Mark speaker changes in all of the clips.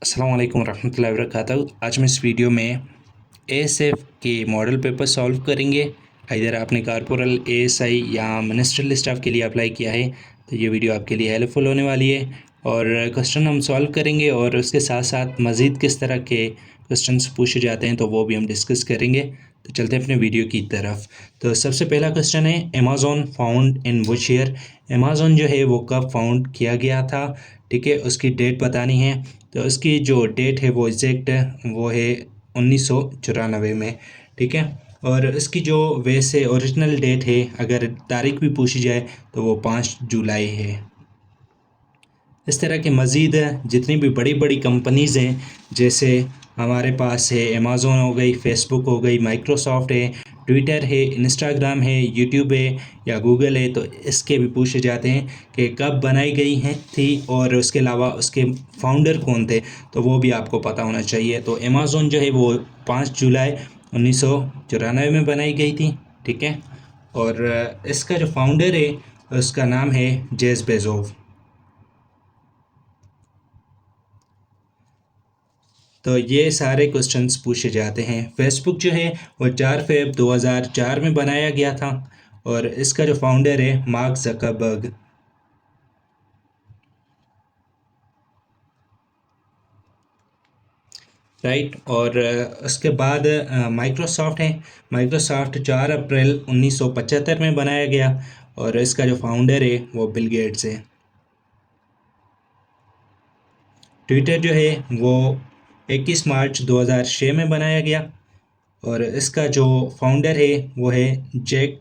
Speaker 1: अस्सलाम वालेकुम रहमतुल्लाहि व बरकातहू। आज हम इस वीडियो में एएसएफ के मॉडल पेपर सॉल्व करेंगे। इधर आपने कॉर्पोरल एएसआई या मिनिस्ट्रियल स्टाफ के लिए अप्लाई किया है तो ये वीडियो आपके लिए हेल्पफुल होने वाली है और क्वेश्चन हम सॉल्व करेंगे और उसके साथ साथ मज़ीद किस तरह के क्वेश्चंस पूछे जाते हैं तो वो भी हम डिस्कस करेंगे। तो चलते हैं अपने वीडियो की तरफ। तो सबसे पहला क्वेश्चन है Amazon found in which year. Amazon जो है वो कब फाउंड किया गया था, ठीक है, उसकी डेट बतानी है। तो उसकी जो डेट है वो एग्जैक्ट वो है 1994 में, ठीक है। और इसकी जो वैसे ओरिजिनल डेट है, अगर तारीख भी पूछी जाए तो वो 5 जुलाई है। इस तरह के मज़ीद जितनी भी बड़ी बड़ी कंपनीज़ हैं, जैसे हमारे पास है अमेज़ॉन हो गई, फेसबुक हो गई, माइक्रोसॉफ्ट है, ट्विटर है, इंस्टाग्राम है, यूट्यूब है या गूगल है, तो इसके भी पूछे जाते हैं कि कब बनाई गई हैं थी और उसके अलावा उसके फाउंडर कौन थे, तो वो भी आपको पता होना चाहिए। तो अमेज़ॉन जो है वो 5 जुलाई 1994 में बनाई गई थी, ठीक है। और इसका जो फाउंडर है उसका नाम है जेफ बेजोस। तो ये सारे क्वेश्चंस पूछे जाते हैं। फेसबुक जो है वो 4 फ़रवरी 2004 में बनाया गया था और इसका जो फाउंडर है मार्क जकरबर्ग। राइट। और उसके बाद माइक्रोसॉफ्ट है। माइक्रोसॉफ्ट 4 अप्रैल 1975 में बनाया गया और इसका जो फाउंडर है वो बिल गेट्स है। ट्विटर जो है वो 21 मार्च 2006 में बनाया गया और इसका जो फाउंडर है वो है जैक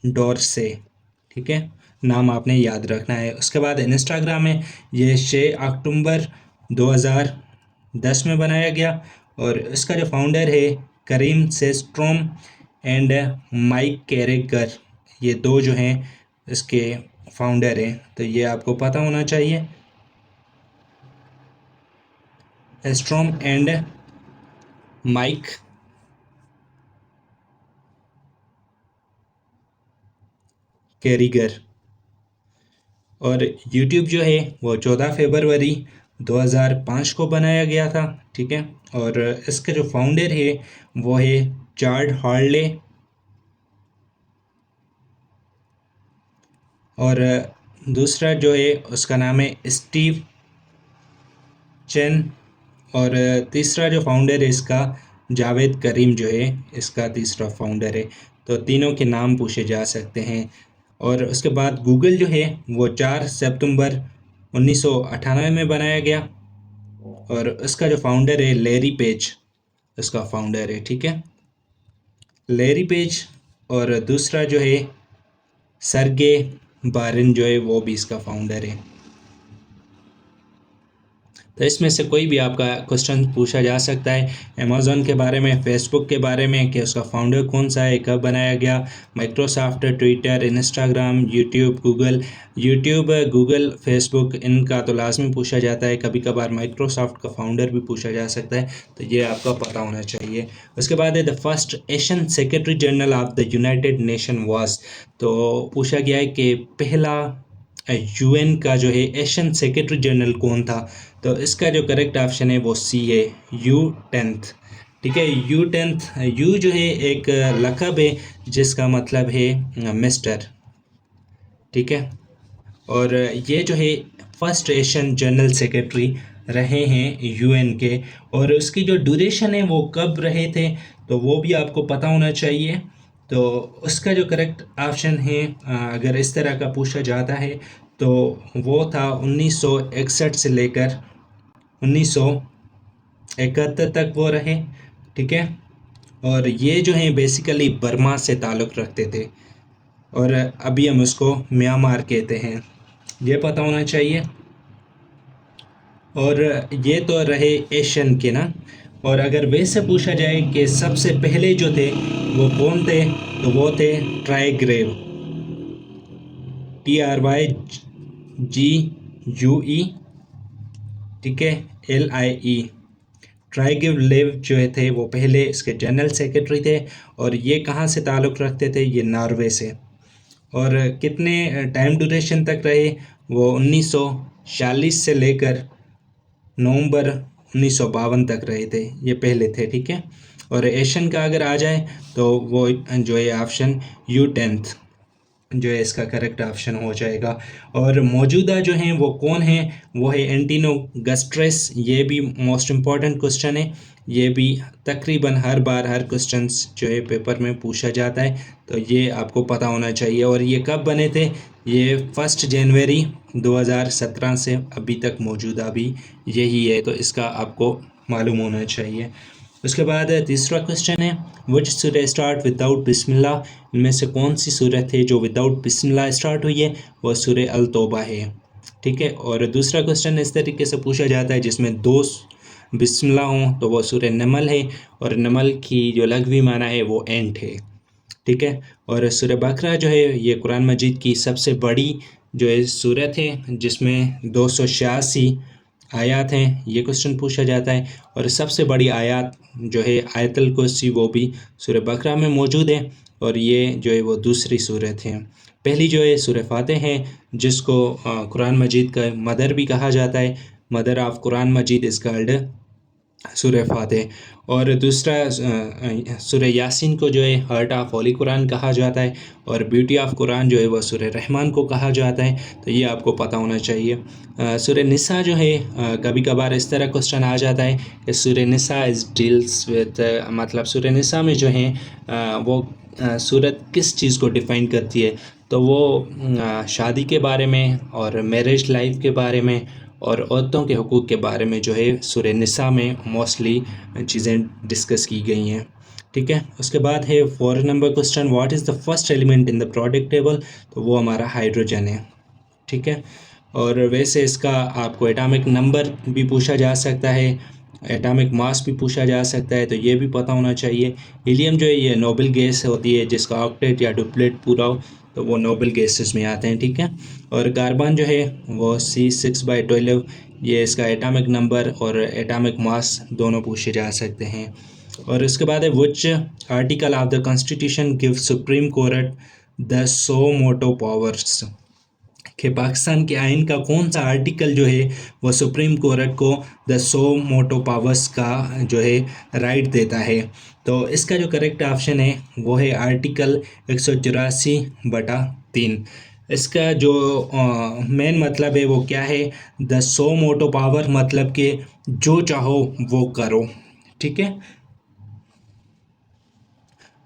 Speaker 1: डोरसे, ठीक है। नाम आपने याद रखना है। उसके बाद इंस्टाग्राम है, ये 6 अक्टूबर 2010 में बनाया गया और इसका जो फाउंडर है करीम सेस्ट्रोम एंड माइक कैरेगर, ये दो जो हैं इसके फाउंडर हैं, तो ये आपको पता होना चाहिए। Astrome and mic कैरिगर। और यूट्यूब जो है वो 14 फरवरी 2005 को बनाया गया था, ठीक है। और इसका जो फाउंडर है वो है चार्ल्ड हॉर्ले। और दूसरा जो है उसका नाम है स्टीव चेन। और तीसरा जो फाउंडर है इसका जावेद करीम जो है इसका तीसरा फाउंडर है। तो तीनों के नाम पूछे जा सकते हैं। और उसके बाद गूगल जो है वो 4 सितंबर 1998 में बनाया गया और उसका जो फाउंडर है लैरी पेज, इसका फाउंडर है, ठीक है, लैरी पेज। और दूसरा जो है सरगे बारिन जो है वो भी इसका फाउंडर है। तो इसमें से कोई भी आपका क्वेश्चन पूछा जा सकता है अमेज़ॉन के बारे में, फेसबुक के बारे में कि उसका फाउंडर कौन सा है, कब बनाया गया, Microsoft, Twitter, Instagram, YouTube, Google, Facebook, इनका तो लाजमी पूछा जाता है। कभी कभार माइक्रोसॉफ्ट का फाउंडर भी पूछा जा सकता है, तो ये आपका पता होना चाहिए। उसके बाद है the first Asian secretary general of the United nation was. तो पूछा गया है कि पहला यूएन का जो है एशियन सेक्रेटरी जनरल कौन था, तो इसका जो करेक्ट ऑप्शन है वो सी है, U10th, ठीक है। U10th, यू जो है एक लक़ब है जिसका मतलब है मिस्टर, ठीक है। और ये जो है फर्स्ट एशियन जनरल सेक्रेटरी रहे हैं यूएन के। और उसकी जो ड्यूरेशन है वो कब रहे थे तो वो भी आपको पता होना चाहिए। तो उसका जो करेक्ट ऑप्शन है, अगर इस तरह का पूछा जाता है तो वो था 1961 से लेकर 1971 तक वो रहे, ठीक है। और ये जो है बेसिकली बर्मा से ताल्लुक़ रखते थे और अभी हम उसको म्यांमार कहते हैं, ये पता होना चाहिए। और ये तो रहे एशियन के ना। और अगर वैसे पूछा जाए कि सबसे पहले जो थे वो कौन थे, तो वो थे ट्राइग्रेव, TRYGUE, ठीक है, LIE। ट्राइग्रेव लिव जो थे वो पहले इसके जनरल सेक्रेटरी थे और ये कहाँ से ताल्लुक़ रखते थे, ये नॉर्वे से। और कितने टाइम ड्यूरेशन तक रहे, वो 1946 से लेकर नवंबर 1952 तक रहे थे, ये पहले थे, ठीक है। और एशियन का अगर आ जाए तो वो जो है ऑप्शन U10 जो है इसका करेक्ट ऑप्शन हो जाएगा। और मौजूदा जो हैं वो कौन है, वो है एंटिनो गस्ट्रेस। ये भी मोस्ट इम्पॉर्टेंट क्वेश्चन है, ये भी तकरीबन हर बार हर क्वेश्चंस जो है पेपर में पूछा जाता है, तो ये आपको पता होना चाहिए। और ये कब बने थे, ये 1 जनवरी 2017 से अभी तक मौजूदा भी यही है, तो इसका आपको मालूम होना चाहिए। उसके बाद तीसरा क्वेश्चन है, विच सूरह स्टार्ट विदाउट बिस्मिल्लाह। इनमें से कौन सी सूरत है जो विदाउट बिस्मिल्लाह स्टार्ट हुई है, वह सूरह अल तौबा है, ठीक है। और दूसरा क्वेश्चन इस तरीके से पूछा जाता है जिसमें दो बिस्मिल्लाह हों, तो वह सूरह नमल है, और नमल की जो लघवी माना है वो एंट है, ठीक है। और सूरह बकरा जो है ये कुरान मजीद की सबसे बड़ी जो है सूरत है, जिसमें 286 आयात हैं, ये क्वेश्चन पूछा जाता है। और सबसे बड़ी आयत जो है आयतुल कुर्सी, वो भी सूरह बकरा में मौजूद है, और ये जो है वो दूसरी सूरत है। पहली जो है सूरह फातिह है, जिसको कुरान मजीद का मदर भी कहा जाता है, mother of Quran Majeed is called Surah Fatiha. और दूसरा सूरह यासीन को जो है हार्ट ऑफ होली कुरान कहा जाता है, और ब्यूटी ऑफ कुरान जो है वह सूरह रहमान को कहा जाता है, तो ये आपको पता होना चाहिए। सूरह निसा जो है कभी कभार इस तरह क्वेश्चन आ जाता है कि सूरह निसा इज़ डील्स विद, मतलब सूरह निसा में जो है वो सूरत किस चीज़ को डिफ़ाइन करती है, तो वो शादी के बारे में और मैरिज लाइफ के बारे में और औरतों के हुकूक़ के बारे में जो है सूरह निसा में मोस्टली चीज़ें डिस्कस की गई हैं, ठीक है। उसके बाद है 4 number question, what is the first element in the product table, तो वो हमारा हाइड्रोजन है, ठीक है। और वैसे इसका आपको एटॉमिक नंबर भी पूछा जा सकता है, एटॉमिक मास भी पूछा जा सकता है, तो ये भी पता होना चाहिए। हीलियम जो है ये नोबल गैस होती है, जिसका ऑक्टेट या डुप्लेट पूरा हो तो वो नोबल गैसेस में आते हैं, ठीक है। और कार्बन जो है वो C6/12, ये इसका एटॉमिक नंबर और एटॉमिक मास दोनों पूछे जा सकते हैं। और उसके बाद है which article of the constitution give supreme court the suo motu powers, कि पाकिस्तान के आइन का कौन सा आर्टिकल जो है वो सुप्रीम कोर्ट को द सो मोटो पावर्स का जो है राइट देता है, तो इसका जो करेक्ट ऑप्शन है वो है आर्टिकल 184/3। इसका जो मेन मतलब है वो क्या है, द सो मोटो पावर मतलब कि जो चाहो वो करो, ठीक है।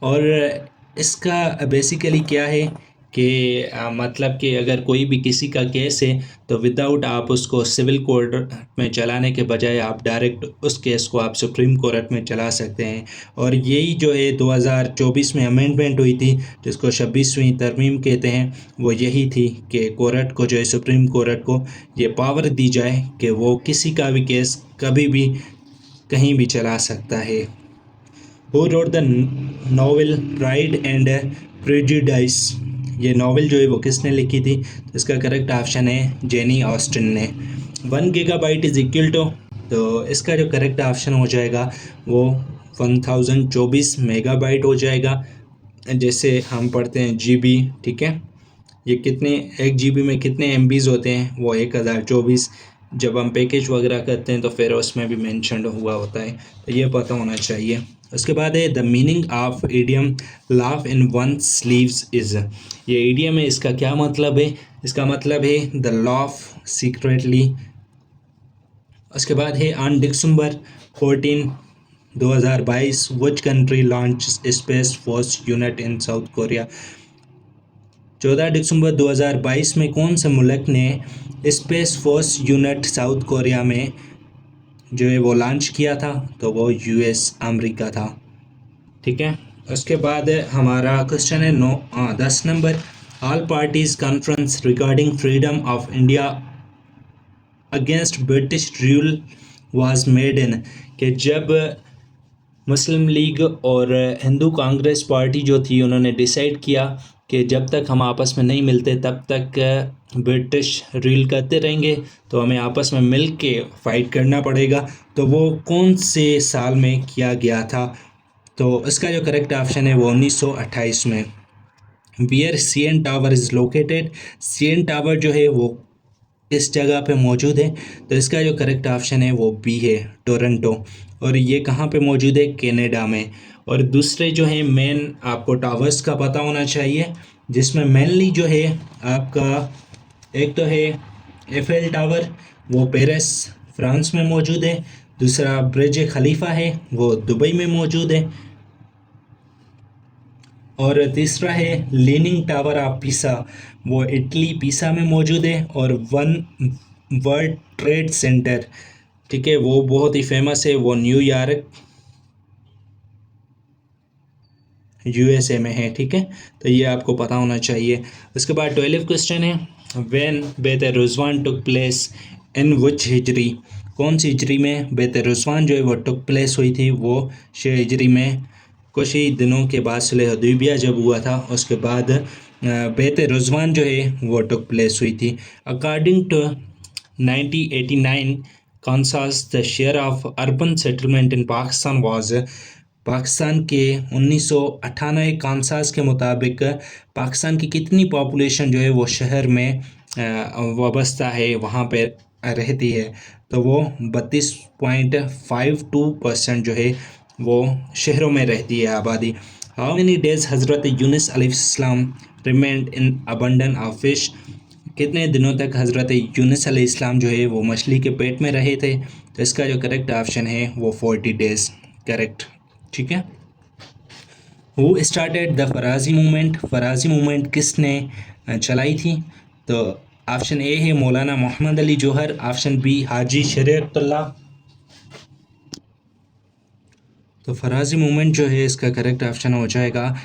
Speaker 1: और इसका बेसिकली क्या है कि मतलब कि अगर कोई भी किसी का केस है तो विदाउट आप उसको सिविल कोर्ट में चलाने के बजाय आप डायरेक्ट उस केस को आप सुप्रीम कोर्ट में चला सकते हैं। और यही जो है 2024 में अमेंडमेंट हुई थी, जिसको 26वीं तरमीम कहते हैं, वो यही थी कि कोर्ट को जो है सुप्रीम कोर्ट को ये पावर दी जाए कि वो किसी का भी केस कभी भी कहीं भी चला सकता है। Who wrote the novel pride and prejudice, ये नावल जो है वो किसने लिखी थी, तो इसका करेक्ट ऑप्शन है जेनी ऑस्टिन ने। 1 गीगाबाइट इज इक्वल टू, तो इसका जो करेक्ट ऑप्शन हो जाएगा वो 1024 मेगाबाइट हो जाएगा। जैसे हम पढ़ते हैं GB, ठीक है, ये कितने 1 GB में कितने MBs होते हैं, वो 1024। जब हम पैकेज वगैरह करते हैं तो फिर उसमें भी मेंशन हुआ होता है, तो ये पता होना चाहिए। उसके बाद है the meaning of idiom laugh in one sleeves is, ये इडियम है, इसका क्या मतलब है, इसका मतलब है द लाफ सीक्रेटली। उसके बाद है on December 14 2022 which country launch space force unit in south Korea, 14 दिसंबर 2022 में कौन से मुल्क ने space force unit south Korea में जो है वो लॉन्च किया था, तो वो US अमेरिका था, ठीक है। उसके बाद हमारा क्वेश्चन है 10 number, all parties conference regarding freedom of India against British rule was made in, कि जब मुस्लिम लीग और हिंदू कांग्रेस पार्टी जो थी उन्होंने डिसाइड किया कि जब तक हम आपस में नहीं मिलते तब तक ब्रिटिश रूल करते रहेंगे, तो हमें आपस में मिल के फाइट करना पड़ेगा, तो वो कौन से साल में किया गया था, तो इसका जो करेक्ट ऑप्शन है वो 1928 में। Wear CN tower is located, CN tower जो है वो किस जगह पे मौजूद है? तो इसका जो करेक्ट ऑप्शन है वो बी है, टोरंटो। और ये कहाँ पे मौजूद है? कनाडा में। और दूसरे जो है मेन आपको टावर्स का पता होना चाहिए, जिसमें मेनली जो है आपका एक तो है एफएल टावर, वो पेरिस फ्रांस में मौजूद है। दूसरा ब्रिज खलीफा है, वो दुबई में मौजूद है। और तीसरा है लीनिंग टावर ऑफ पीसा, वो इटली पीसा में मौजूद है। और वन वर्ल्ड ट्रेड सेंटर, ठीक है, वो बहुत ही फेमस है, वो न्यूयॉर्क यूएसए में है, ठीक है। तो ये आपको पता होना चाहिए। उसके बाद 12 क्वेश्चन है, व्हेन बेत रुज़वान टुक प्लेस इन विच हिजरी, कौन सी हिजरी में बेत रुज़वान जो है वो टुक प्लेस हुई थी? वो 6 हिजरी में, कुछ ही दिनों के बाद सुलह हुदैबिया जब हुआ था उसके बाद बेत रुज़वान जो है वो टुक प्लेस हुई थी। According to 1989 census the share of urban settlement in Pakistan was, Pakistan के 1998 कांसास के मुताबिक पाकिस्तान की कितनी पॉपुलेशन जो है वो शहर में वाबस्ता है, वहाँ पे रहती है? तो वो 32.52% जो है वो शहरों में रहती है आबादी। हाउ मेनी डेज हज़रत यूनुस अलैहिस्सलाम remained in abandon of fish, कितने दिनों तक हज़रत यूनुस अलैहिस्सलाम जो है वो मछली के पेट में रहे थे? तो इसका जो करेक्ट ऑप्शन है वो 40 डेज़, करेक्ट, ठीक है। Who started the फराजी movement, फराजी movement किसने चलाई थी? तो ऑप्शन ए है मौलाना मोहम्मद अली जौहर, ऑप्शन बी हाजी शरीयतुल्लाह। तो फराजी मूवमेंट जो है इसका करेक्ट ऑप्शन हो जाएगा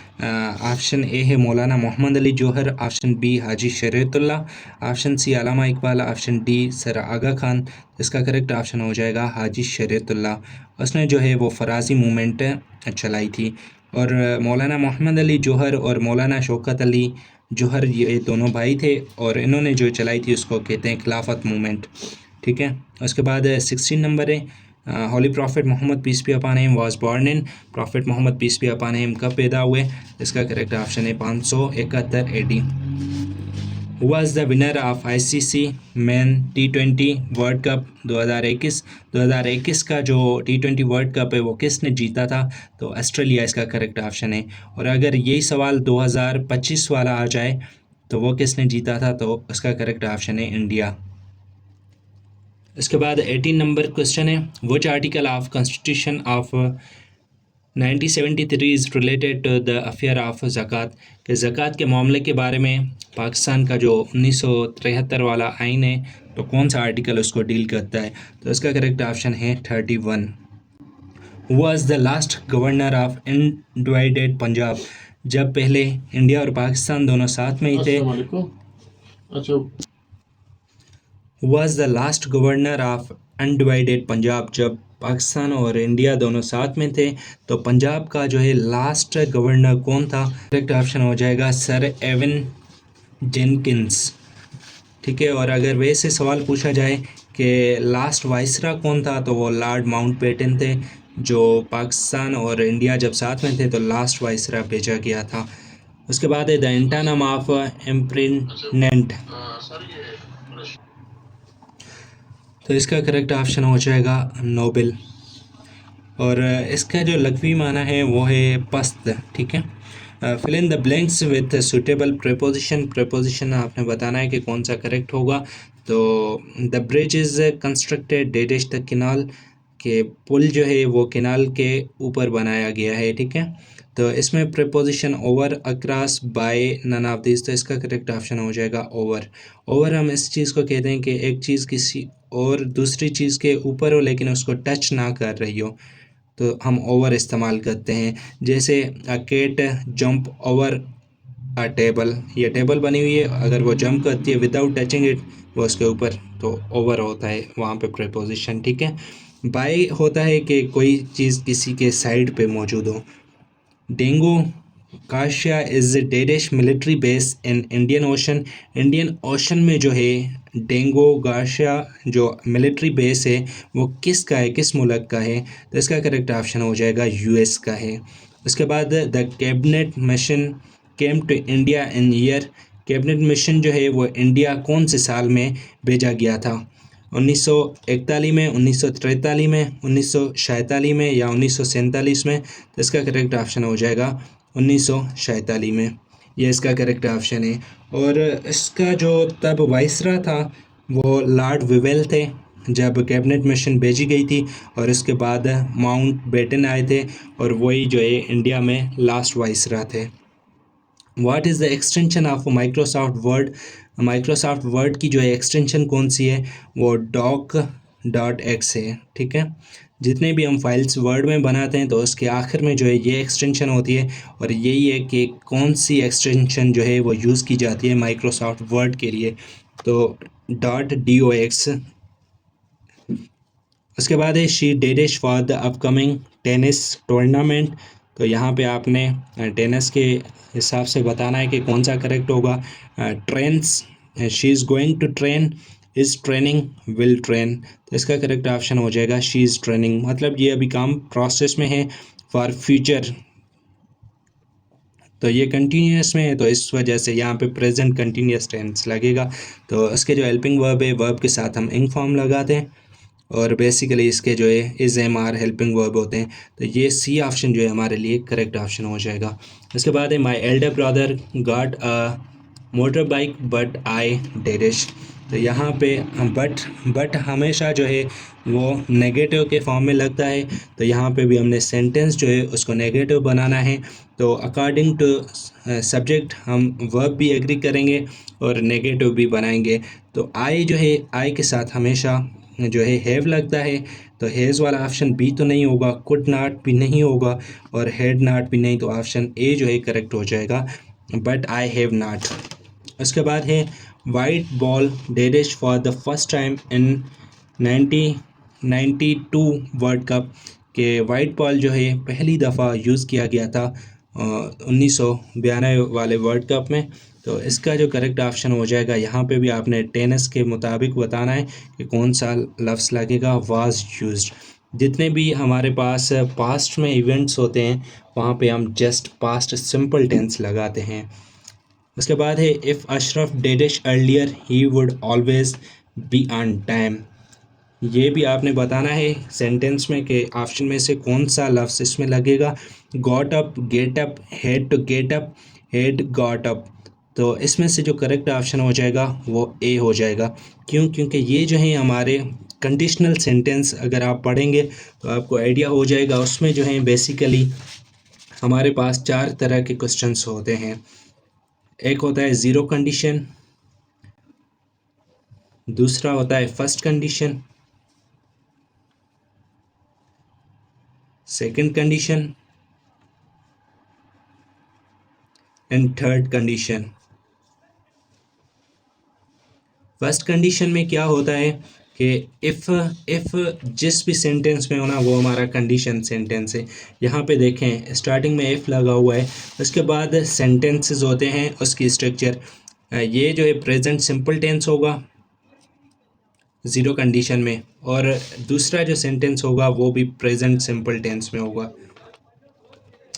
Speaker 1: ऑप्शन ए है मौलाना मोहम्मद अली जौहर, ऑप्शन बी हाजी शरीयतुल्लाह, ऑप्शन सी अल्लामा इकबाल, ऑप्शन डी सर आगा खान। इसका करेक्ट ऑप्शन हो जाएगा हाजी शरीयतुल्लाह। उसने जो है वो फराजी मूवमेंट चलाई थी। और मौलाना मोहम्मद अली जौहर और मौलाना शौकत अली जौहर ये दोनों भाई थे, और इन्होंने जो चलाई थी उसको कहते हैं खिलाफत मूवमेंट, ठीक है। उसके बाद 16 नंबर है, holy prophet Muhammad peace be upon him was born in, prophet Muhammad peace be upon him कब पैदा हुए? इसका करेक्ट ऑप्शन है 571 AD। Who was the winner of ICC men T20 world cup 2021, 2021 का जो T20 वर्ल्ड कप है वो किसने जीता था? तो ऑस्ट्रेलिया इसका करेक्ट ऑप्शन है। और अगर यही सवाल 2025 वाला आ जाए तो वो किसने जीता था? तो उसका करेक्ट ऑप्शन है इंडिया। इसके बाद 18 नंबर क्वेश्चन है, which article of constitution of 1973 is related to the affair of ज़कात, कि ज़कात के मामले के बारे में पाकिस्तान का जो 1973 वाला आइन है तो कौन सा आर्टिकल उसको डील करता है? तो इसका करेक्ट ऑप्शन है 31। Was the last governor of undivided Punjab, जब पहले इंडिया और पाकिस्तान दोनों साथ में ही थे। अच्छा, was the last governor of undivided Punjab, जब पाकिस्तान और इंडिया दोनों साथ में थे तो पंजाब का जो है लास्ट गवर्नर कौन था? करेक्ट ऑप्शन हो जाएगा सर एवन जेनकिंस, ठीक है। और अगर वैसे सवाल पूछा जाए कि लास्ट वाइसरा कौन था, तो वो लॉर्ड माउंटबेटन थे, जो पाकिस्तान और इंडिया जब साथ में थे तो लास्ट वाइसरा भेजा गया था। उसके बाद है द एंटोनिम ऑफ इम्प्रिनेंट, तो इसका करेक्ट ऑप्शन हो जाएगा नोबेल। और इसका जो लघवी माना है वो है पस्त, ठीक है। Fill in the blanks with suitable preposition, preposition आपने बताना है कि कौन सा करेक्ट होगा। तो the bridge is constructed dash the canal, के पुल जो है वो किनाल के ऊपर बनाया गया है, ठीक है। तो इसमें preposition over across by none of this, तो इसका करेक्ट ऑप्शन हो जाएगा ओवर। ओवर हम इस चीज़ को कहते हैं कि एक चीज़ किसी और दूसरी चीज़ के ऊपर हो लेकिन उसको टच ना कर रही हो, तो हम ओवर इस्तेमाल करते हैं। जैसे a cat jump over a table, ये टेबल बनी हुई है, अगर वो जंप करती है विदाउट टचिंग इट वो उसके ऊपर, तो ओवर होता है वहाँ पे प्रेपोजिशन, ठीक है। बाय होता है कि कोई चीज़ किसी के साइड पे मौजूद हो। Diego Garcia is dash military base in Indian Ocean, Indian Ocean में जो है डेंगू गाशिया जो मिलिट्री बेस है वो किसका है, किस मुल्क का है? तो इसका करेक्ट ऑप्शन हो जाएगा यूएस का है। उसके बाद the cabinet mission came to India in year, cabinet mission जो है वो इंडिया कौन से साल में भेजा गया था? 1941 में, 1943 में, 1947 में या 1947 में? तो इसका करेक्ट ऑप्शन हो जाएगा 1947 में। ये इसका करेक्ट ऑप्शन है। और इसका जो तब वाइसरा था वो लॉर्ड विवेल थे जब कैबिनेट मिशन भेजी गई थी, और इसके बाद माउंट बेटन आए थे और वही जो है इंडिया में लास्ट वाइसरा थे। What is the extension of Microsoft word? Microsoft word की जो है एक्सटेंशन कौन सी है? वो doc.x है, ठीक है। जितने भी हम फाइल्स वर्ड में बनाते हैं तो उसके आखिर में जो है ये एक्सटेंशन होती है, और यही है कि कौन सी एक्सटेंशन जो है वो यूज़ की जाती है माइक्रोसॉफ्ट वर्ड के लिए। तो .dox। उसके बाद है she dash for the upcoming tennis tournament. तो यहाँ पे आपने टेनिस के हिसाब से बताना है कि कौन सा करेक्ट होगा। Trains, she is going to train, is training, will train. तो इसका करेक्ट ऑप्शन हो जाएगा शी इज़ ट्रेनिंग, मतलब ये अभी काम प्रोसेस में है फॉर फ्यूचर। तो ये कंटिन्यूस में है तो इस वजह से यहाँ पे प्रेजेंट कंटिन्यूस टेंस लगेगा। तो इसके जो हेल्पिंग वर्ब है, वर्ब के साथ हम इंग फॉर्म लगाते हैं, और बेसिकली इसके जो है is am are helping verb होते हैं। तो ये सी ऑप्शन जो है हमारे लिए करेक्ट ऑप्शन हो जाएगा। इसके बाद है my elder brother got a motorbike but I dash. तो यहाँ पे बट हमेशा जो है वो नेगेटिव के फॉर्म में लगता है, तो यहाँ पे भी हमने सेंटेंस जो है उसको नेगेटिव बनाना है। तो अकॉर्डिंग टू सब्जेक्ट हम वर्ब भी एग्री करेंगे और नेगेटिव भी बनाएंगे। तो आई जो है, आई के साथ हमेशा जो है हैव लगता है, तो हैज़ वाला ऑप्शन बी तो नहीं होगा, कुड नॉट भी नहीं होगा, और हैड नॉट भी नहीं, तो ऑप्शन ए जो है करेक्ट हो जाएगा, बट आई हैव नॉट। उसके बाद है white ball dash for the first time in 1992 world cup. के वाइट बॉल जो है पहली दफ़ा यूज़ किया गया था 1992 वाले वर्ल्ड कप में। तो इसका जो करेक्ट ऑप्शन हो जाएगा, यहाँ पे भी आपने टेनिस के मुताबिक बताना है कि कौन सा लफ्ज़ लगेगा, वाज यूज्ड। जितने भी हमारे पास पास्ट में इवेंट्स होते हैं वहाँ पे हम जस्ट पास्ट सिंपल टेंस लगाते हैं। उसके बाद है if Ashraf dash earlier he would always be on time. ये भी आपने बताना है सेंटेंस में कि ऑप्शन में से कौन सा लफ्ज़ इसमें लगेगा। Got up, get up, had to get up, had got up. तो इसमें से जो करेक्ट ऑप्शन हो जाएगा वो ए हो जाएगा। क्यों? क्योंकि ये जो है हमारे कंडीशनल सेंटेंस अगर आप पढ़ेंगे तो आपको आइडिया हो जाएगा। उसमें जो है बेसिकली हमारे पास 4 तरह के क्वेश्चंस होते हैं। एक होता है ज़ीरो कंडीशन, दूसरा होता है first condition, second condition and third condition. First condition में क्या होता है कि इफ़ जिस भी सेंटेंस में होना वो हमारा कंडीशन सेंटेंस है। यहाँ पे देखें स्टार्टिंग में इफ़ लगा हुआ है, उसके बाद सेंटेंसेस होते हैं उसकी स्ट्रक्चर। ये जो है प्रेजेंट सिंपल टेंस होगा ज़ीरो कंडीशन में, और दूसरा जो सेंटेंस होगा वो भी प्रेजेंट सिंपल टेंस में होगा।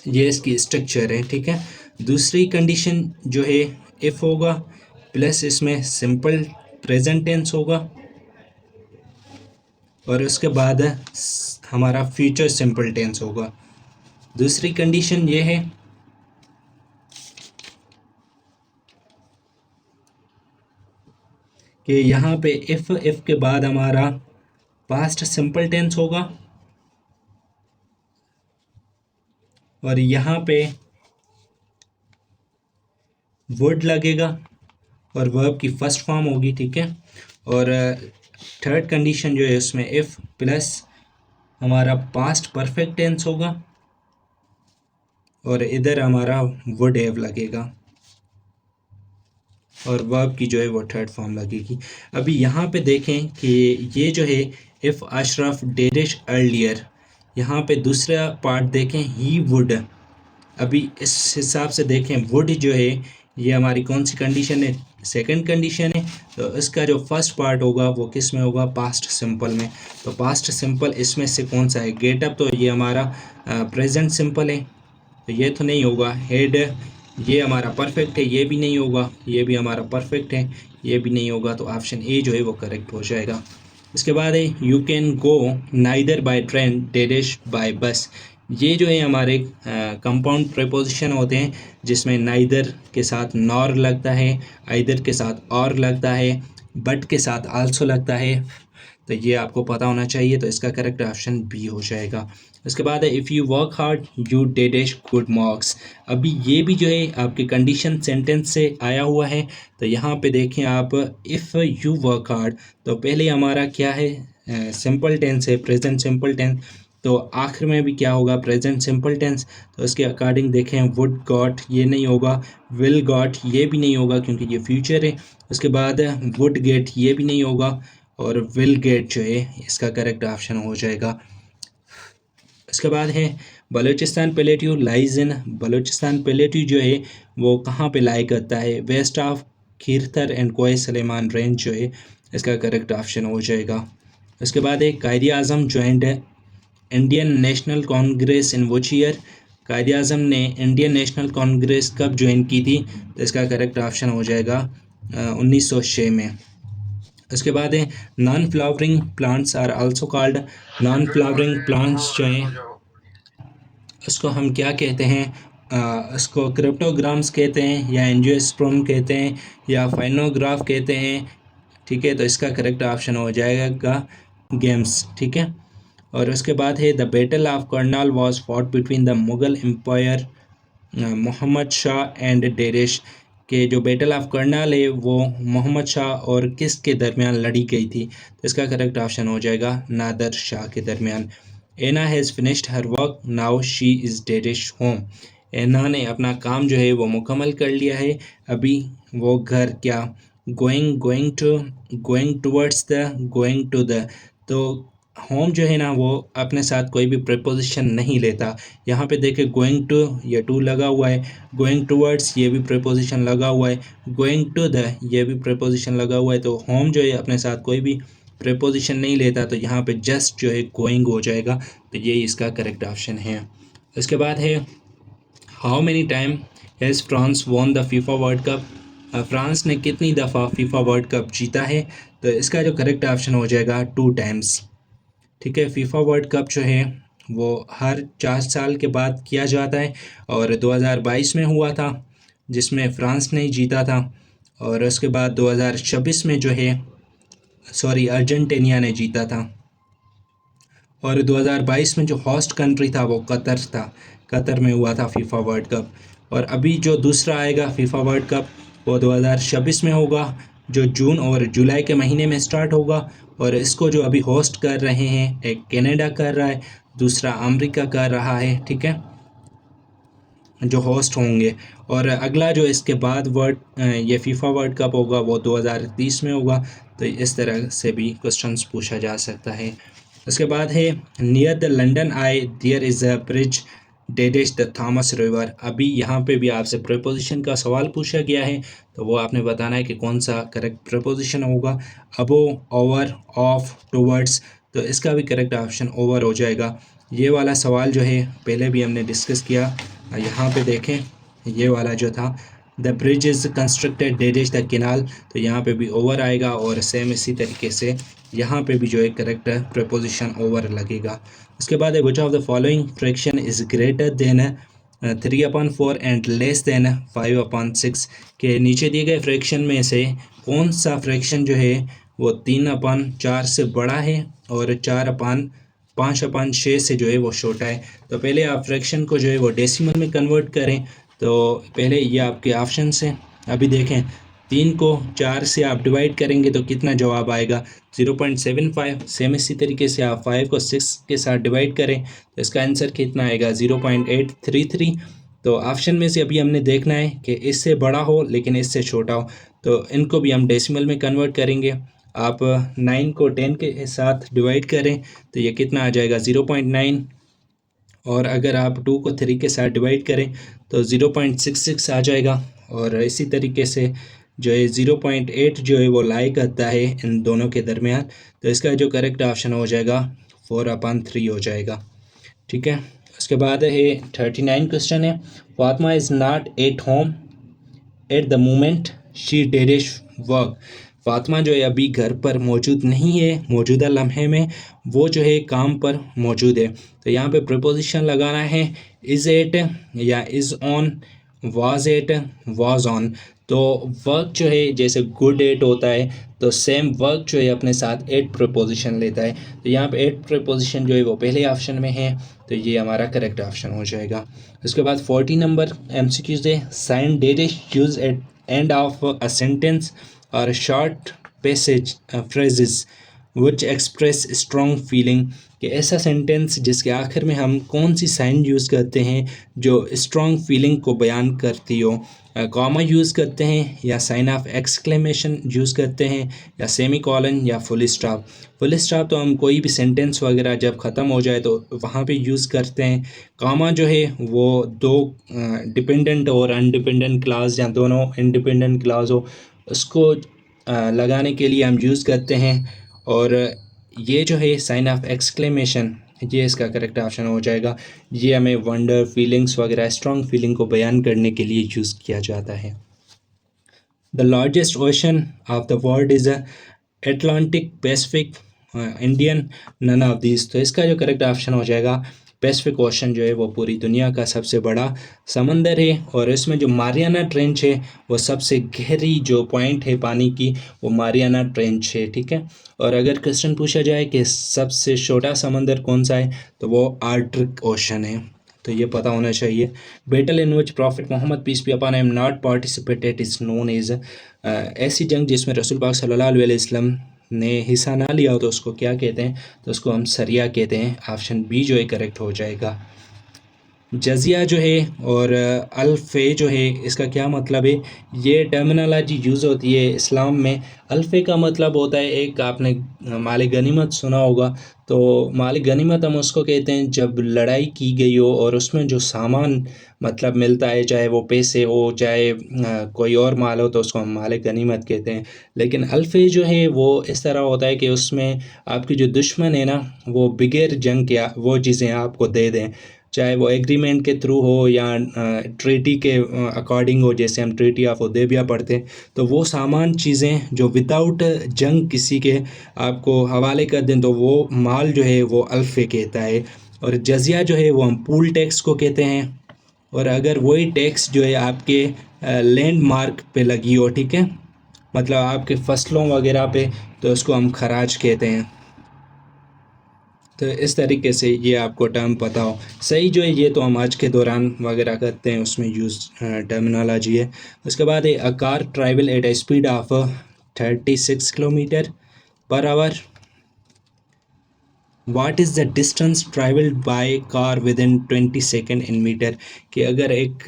Speaker 1: ये इसकी स्ट्रक्चर है, ठीक है। दूसरी कंडीशन जो है इफ़ होगा प्लस इसमें सिंपल प्रेजेंट टेंस होगा, और उसके बाद हमारा फ्यूचर सिंपल टेंस होगा। दूसरी कंडीशन ये है कि यहाँ पे इफ़ के बाद हमारा पास्ट सिंपल टेंस होगा, और यहाँ पे वुड लगेगा और वर्ब की फर्स्ट फॉर्म होगी, ठीक है। और थर्ड कंडीशन जो है उसमें इफ़ प्लस हमारा पास्ट परफेक्ट टेंस होगा, और इधर हमारा वुड हैव लगेगा, और वर्ब की जो है वो थर्ड फॉर्म लगेगी। अभी यहाँ पे देखें कि ये जो है इफ़ अशरफ डेडिश अर्लियर, यहाँ पे दूसरा पार्ट देखें ही वुड। अभी इस हिसाब से देखें वुड जो है ये हमारी कौन सी कंडीशन है? सेकंड कंडीशन है। तो इसका जो फर्स्ट पार्ट होगा वो किस में होगा? पास्ट सिंपल में। तो पास्ट सिंपल इसमें से कौन सा है? गेट अप, तो ये हमारा प्रेजेंट सिंपल है, तो ये तो नहीं होगा। हेड ये हमारा परफेक्ट है, ये भी नहीं होगा, ये भी हमारा परफेक्ट है, ये भी नहीं होगा, तो ऑप्शन ए जो है वो करेक्ट हो जाएगा। इसके बाद है you can go neither by train dash by bus. ये जो है हमारे कंपाउंड प्रीपोजिशन होते हैं जिसमें नाइदर के साथ नॉर लगता है, आइदर के साथ और लगता है, बट के साथ आल्सो लगता है। तो ये आपको पता होना चाहिए, तो इसका करेक्ट ऑप्शन बी हो जाएगा। उसके बाद है if you work hard you dash good marks. अभी ये भी जो है आपके कंडीशन सेंटेंस से आया हुआ है। तो यहाँ पे देखें आप, इफ़ यू वर्क हार्ड, तो पहले हमारा क्या है, सिंपल टेंस है, प्रेजेंट सिंपल टेंस। तो आखिर में भी क्या होगा, प्रेजेंट सिंपल टेंस। तो उसके अकॉर्डिंग देखें, वुड गॉट ये नहीं होगा, विल गॉट ये भी नहीं होगा क्योंकि ये फ्यूचर है। उसके बाद वुड गेट ये भी नहीं होगा, और विल गेट जो है इसका करेक्ट ऑप्शन हो जाएगा। इसके बाद है Balochistan plateau lies in. Balochistan plateau जो है वो कहाँ पे लाई करता है, वेस्ट ऑफ खीरथर एंड कोय सलेमान रेंज जो है इसका करेक्ट ऑप्शन हो जाएगा। उसके बाद है Quaid Azam joined Indian National Congress in which year. Quaid Azam ने इंडियन नेशनल कांग्रेस कब ज्वाइन की थी, तो इसका करेक्ट ऑप्शन हो जाएगा 1906 में। उसके बाद है non flowering plants are also called. Non flowering plants जो हैं उसको हम क्या कहते हैं, उसको क्रिप्टोग्राम्स कहते हैं, या एंजियोस्पर्म कहते हैं, या फाइनोग्राफ कहते हैं। ठीक है, तो इसका करेक्ट ऑप्शन हो जाएगा गेम्स। ठीक है, और उसके बाद है the battle of Karnal was fought between the Mughal empire Mohammad Shah and dash. के जो बैटल ऑफ करनाल है वो मोहम्मद शाह और किस के दरमियान लड़ी गई थी, तो इसका करेक्ट ऑप्शन हो जाएगा नादर शाह के दरमियान। Anna has finished her work now she is dash home. Anna ने अपना काम जो है वो मुकम्मल कर लिया है, अभी वो घर क्या, going towards the, going to the. तो होम जो है ना वो अपने साथ कोई भी प्रीपोजिशन नहीं लेता। यहाँ पे देखे गोइंग टू ये टू लगा हुआ है, गोइंग टूवर्ड्स ये भी प्रीपोजिशन लगा हुआ है, गोइंग टू द ये भी प्रीपोजिशन लगा हुआ है। तो होम जो है अपने साथ कोई भी प्रीपोजिशन नहीं लेता, तो यहाँ पे जस्ट जो है गोइंग हो जाएगा। तो ये इसका करेक्ट ऑप्शन है। इसके बाद है how many time has France won the FIFA world cup. France ने कितनी दफ़ा फीफा वर्ल्ड कप जीता है, तो इसका जो करेक्ट ऑप्शन हो जाएगा 2 टाइम्स। ठीक है, फीफा वर्ल्ड कप जो है वो हर 4 साल के बाद किया जाता है, और 2022 में हुआ था जिसमें फ्रांस ने जीता था, और उसके बाद 2026 में जो है अर्जेंटीना ने जीता था, और 2022 में जो होस्ट कंट्री था वो कतर था, कतर में हुआ था फीफा वर्ल्ड कप। और अभी जो दूसरा आएगा फीफा वर्ल्ड कप वो 2026 में होगा, जो जून और जुलाई के महीने में स्टार्ट होगा, और इसको जो अभी होस्ट कर रहे हैं, एक कनाडा कर रहा है, दूसरा अमेरिका कर रहा है। ठीक है, जो होस्ट होंगे, और अगला जो इसके बाद ये फीफा वर्ल्ड कप होगा वो 2030 में होगा। तो इस तरह से भी क्वेश्चंस पूछा जा सकता है। उसके बाद है near the London Eye there is a bridge dash the Thames river. अभी यहाँ पे भी आपसे प्रीपोजिशन का सवाल पूछा गया है, तो वो आपने बताना है कि कौन सा करेक्ट प्रीपोजिशन होगा, अबो, ओवर, ऑफ, टुवर्ड्स। तो इसका भी करेक्ट ऑप्शन ओवर हो जाएगा। ये वाला सवाल जो है पहले भी हमने डिस्कस किया, यहाँ पे देखें ये वाला जो था, the bridge is constructed dash the canal, तो यहाँ पे भी ओवर आएगा, और सेम इसी तरीके से यहाँ पे भी जो है करेक्ट प्रीपोजिशन ओवर लगेगा। उसके बाद which of the following fraction is greater than 3/4 and less than 5/6। के नीचे दिए गए फ्रैक्शन में से कौन सा फ्रैक्शन जो है वो 3/4 से बड़ा है, और 5/6 से जो है वो छोटा है। तो पहले आप फ्रैक्शन को जो है वो डेसिमल में कन्वर्ट करें। तो पहले ये आपके ऑप्शंस हैं, अभी देखें 3 को 4 से आप डिवाइड करेंगे तो कितना जवाब आएगा, 0.75। सेम इसी तरीके से आप 5 को 6 के साथ डिवाइड करें तो इसका आंसर कितना आएगा, 0.833। तो ऑप्शन में से अभी हमने देखना है कि इससे बड़ा हो लेकिन इससे छोटा हो, तो इनको भी हम डेसिमल में कन्वर्ट करेंगे। आप 9 को 10 के साथ डिवाइड करें तो ये कितना आ जाएगा, 0.9। और अगर आप 2 को 3 के साथ डिवाइड करें तो 0.66 आ जाएगा। और इसी तरीके से जो है 0.8 जो है वो लाई करता है इन दोनों के दरमियान। तो इसका जो करेक्ट ऑप्शन हो जाएगा 4/3 हो जाएगा। ठीक है, उसके बाद है 39 क्वेश्चन है, Fatima is not at home at the moment she dash work. Fatima जो है अभी घर पर मौजूद नहीं है, मौजूदा लम्हे में वो जो है काम पर मौजूद है। तो यहाँ पे प्रीपोजिशन लगाना है इज़ एट या is on, was at, was on. तो वर्क जो है जैसे गुड एट होता है, तो सेम वर्क जो है अपने साथ एट प्रीपोजिशन लेता है। तो यहाँ पे एट प्रीपोजिशन जो है वो पहले ऑप्शन में है, तो ये हमारा करेक्ट ऑप्शन हो जाएगा। उसके बाद 40 नंबर MCQs है, sign dash use at end of a sentence और short passage phrases which express strong feeling. कि ऐसा सेंटेंस जिसके आखिर में हम कौन सी साइन यूज़ करते हैं जो स्ट्रॉन्ग फीलिंग को बयान करती हो। कॉमा यूज़ करते हैं या साइन ऑफ एक्सक्लेमेशन यूज़ करते हैं या सेमी कॉलन या फुल स्टॉप। फुल स्टॉप तो हम कोई भी सेंटेंस वगैरह जब ख़त्म हो जाए तो वहाँ पे यूज़ करते हैं। कॉमा जो है वो दो डिपेंडेंट और अनडिपेंडेंट क्लास या दोनों इंडिपेंडेंट क्लास हो उसको लगाने के लिए हम यूज़ करते हैं। और ये जो है साइन ऑफ एक्सक्लेमेशन, ये इसका करेक्ट ऑप्शन हो जाएगा। ये हमें वंडर फीलिंग्स वगैरह स्ट्रॉन्ग फीलिंग को बयान करने के लिए यूज़ किया जाता है। The largest ocean of the world is Atlantic, Pacific, Indian, none of these. तो इसका जो करेक्ट ऑप्शन हो जाएगा पैसिफिक ओशन जो है वो पूरी दुनिया का सबसे बड़ा समंदर है। और इसमें जो मारियाना ट्रेंच है वो सबसे गहरी जो पॉइंट है पानी की वो मारियाना ट्रेंच है, ठीक है। और अगर क्वेश्चन पूछा जाए कि सबसे छोटा समंदर कौन सा है तो वो आर्कटिक ओशन है, तो ये पता होना चाहिए। Battle in which prophet Muhammad peace be upon him not participated is known as. ऐसी जंग जिसमें रसूल पाक सल्लल्लाहु अलैहि वसल्लम ने हिस्सा ना लिया हो तो उसको क्या कहते हैं, तो उसको हम सरिया कहते हैं। ऑप्शन बी जो है करेक्ट हो जाएगा। जजिया जो है और अल्फ़े जो है इसका क्या मतलब है, ये टर्मिनोलॉजी यूज़ होती है इस्लाम में। अल्फ़े का मतलब होता है, एक आपने माल गनीमत सुना होगा, तो माल गनीमत हम उसको कहते हैं जब लड़ाई की गई हो और उसमें जो सामान मतलब मिलता है, चाहे वो पैसे हो चाहे कोई और माल हो, तो उसको हम माल गनीमत कहते हैं। लेकिन अल्फ़े जो है वो इस तरह होता है कि उसमें आपकी जो दुश्मन है ना वो बिगैर जंग के वो चीज़ें आपको दे दें, चाहे वो एग्रीमेंट के थ्रू हो या ट्रीटी के अकॉर्डिंग हो, जैसे हम ट्रीटी ऑफ हुदैबिया पढ़ते हैं। तो वो सामान चीज़ें जो विदाउट जंग किसी के आपको हवाले कर दें तो वो माल जो है वो अल्फ़े कहता है। और जजिया जो है वो हम पूल टैक्स को कहते हैं। और अगर वही टैक्स जो है आपके लैंड मार्क पे लगी हो, ठीक है, मतलब आपके फसलों वगैरह पे, तो उसको हम खराज कहते हैं। तो इस तरीके से ये आपको टर्म पता हो सही जो है, ये तो हम आज के दौरान वगैरह करते हैं उसमें यूज़ टर्मिनोलॉजी है। उसके बाद है a car travel at a speed of 36 kilometre per hour. What is the distance travelled by car within 20 second in metre. कि अगर एक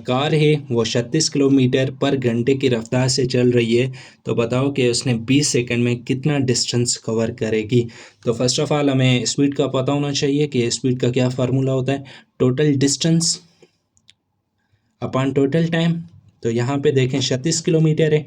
Speaker 1: कार है वो 36 किलोमीटर पर घंटे की रफ्तार से चल रही है, तो बताओ कि उसने 20 सेकंड में कितना डिस्टेंस कवर करेगी। तो फर्स्ट ऑफ ऑल हमें स्पीड का पता होना चाहिए कि स्पीड का क्या फार्मूला होता है, total distance upon total time. तो यहाँ पे देखें 36 किलोमीटर है,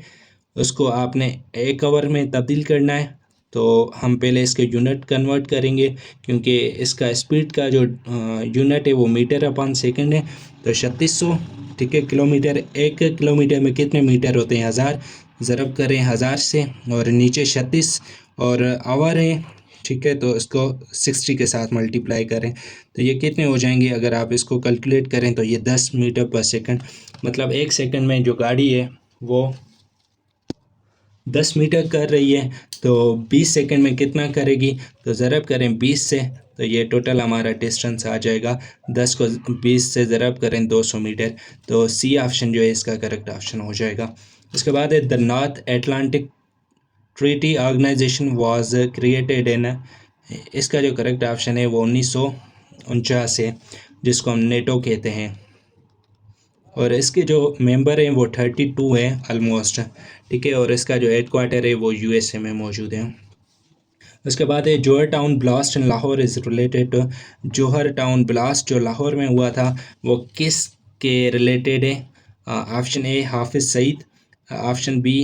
Speaker 1: उसको आपने एक आवर में तब्दील करना है, तो हम पहले इसके यूनिट कन्वर्ट करेंगे क्योंकि इसका स्पीड का जो यूनिट है वो मीटर अपॉन सेकंड है। तो 3600, ठीक है, किलोमीटर, एक किलोमीटर में कितने मीटर होते हैं, 1000, ज़रब करें 1000 से, और नीचे 36 और आवर है, ठीक है, तो इसको 60 के साथ मल्टीप्लाई करें तो ये कितने हो जाएंगे, अगर आप इसको कैलकुलेट करें तो ये 10 मीटर पर सेकंड, मतलब एक सेकंड में जो गाड़ी है वो 10 मीटर कर रही है, तो 20 सेकंड में कितना करेगी, तो ज़रब करें 20 से, तो ये टोटल हमारा डिस्टेंस आ जाएगा, 10 को 20 से ज़रब करें 200 मीटर। तो सी ऑप्शन जो है इसका करेक्ट ऑप्शन हो जाएगा। उसके बाद है the North Atlantic Treaty Organization was created in, इसका जो करेक्ट ऑप्शन है वो 1949 है, जिसको हम नेटो कहते हैं। और इसके जो मेंबर हैं वो 32 हैं ऑलमोस्ट, ठीक है, और इसका जो हेड क्वार्टर है वो USA में मौजूद है। उसके बाद है Johar town blast in Lahore is related to, Johar town blast जो लाहौर में हुआ था वो किस के रिलेटेड है। Option A Hafiz Saeed, option B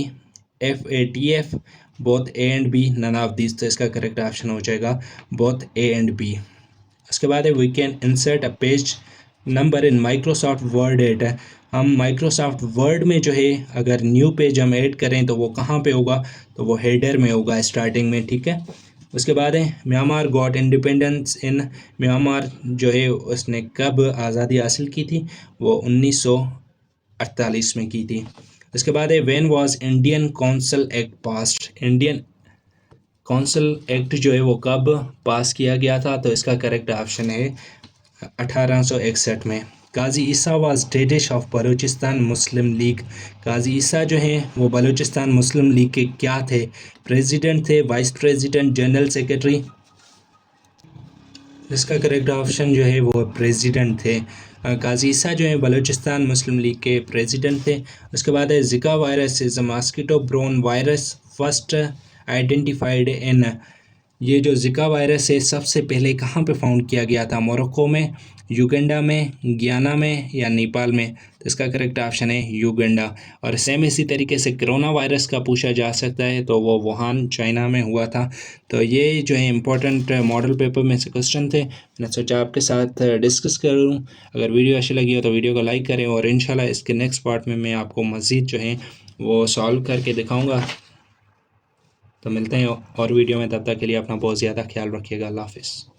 Speaker 1: FATF, both A and B, none of this. तो इसका करेक्ट ऑप्शन हो जाएगा बोथ ए एंड बी। उसके बाद है we can insert a page number in Microsoft Word at. हम माइक्रोसॉफ्ट वर्ड में जो है अगर न्यू पेज हम ऐड करें तो वो कहाँ पे होगा, तो वो हेडर में होगा, स्टार्टिंग में, ठीक है। उसके बाद है Myanmar got independence in. Myanmar जो है उसने कब आज़ादी हासिल की थी, वो 1948 में की थी। उसके बाद है when was Indian council act passed. Indian council act जो है वो कब पास किया गया था, तो इसका करेक्ट ऑप्शन है 1861 में। Qazi Isa was dash of Balochistan Muslim League. Qazi Isa जो हैं वो बलूचिस्तान मुस्लिम लीग के क्या थे, प्रेसिडेंट थे, वाइस प्रेसिडेंट, जनरल सेक्रेटरी। इसका करेक्ट ऑप्शन जो है वो प्रेसिडेंट थे। काजी ईसा जो है बलूचिस्तान मुस्लिम लीग के प्रेसिडेंट थे। उसके बाद है Zika virus is a mosquito borne virus first identified in. ये जो जिका वायरस है सबसे पहले कहाँ पे फाउंड किया गया था, मोरक्को में, युगांडा में, गियाना में या नेपाल में, तो इसका करेक्ट ऑप्शन है युगांडा। और सेम इसी तरीके से कोरोना वायरस का पूछा जा सकता है, तो वो वुहान चाइना में हुआ था। तो ये जो है इंपॉर्टेंट मॉडल पेपर में से क्वेश्चन थे, मैंने सोचा आपके साथ डिस्कस करूँ। अगर वीडियो अच्छी लगी हो तो वीडियो को लाइक करें, और इंशाल्लाह इसके नेक्स्ट पार्ट में मैं आपको मज़ीद जो है वो सॉल्व करके दिखाऊँगा। तो मिलते हैं और वीडियो में, तब तक के लिए अपना बहुत ज़्यादा ख्याल रखिएगा। अल्लाह हाफिज़।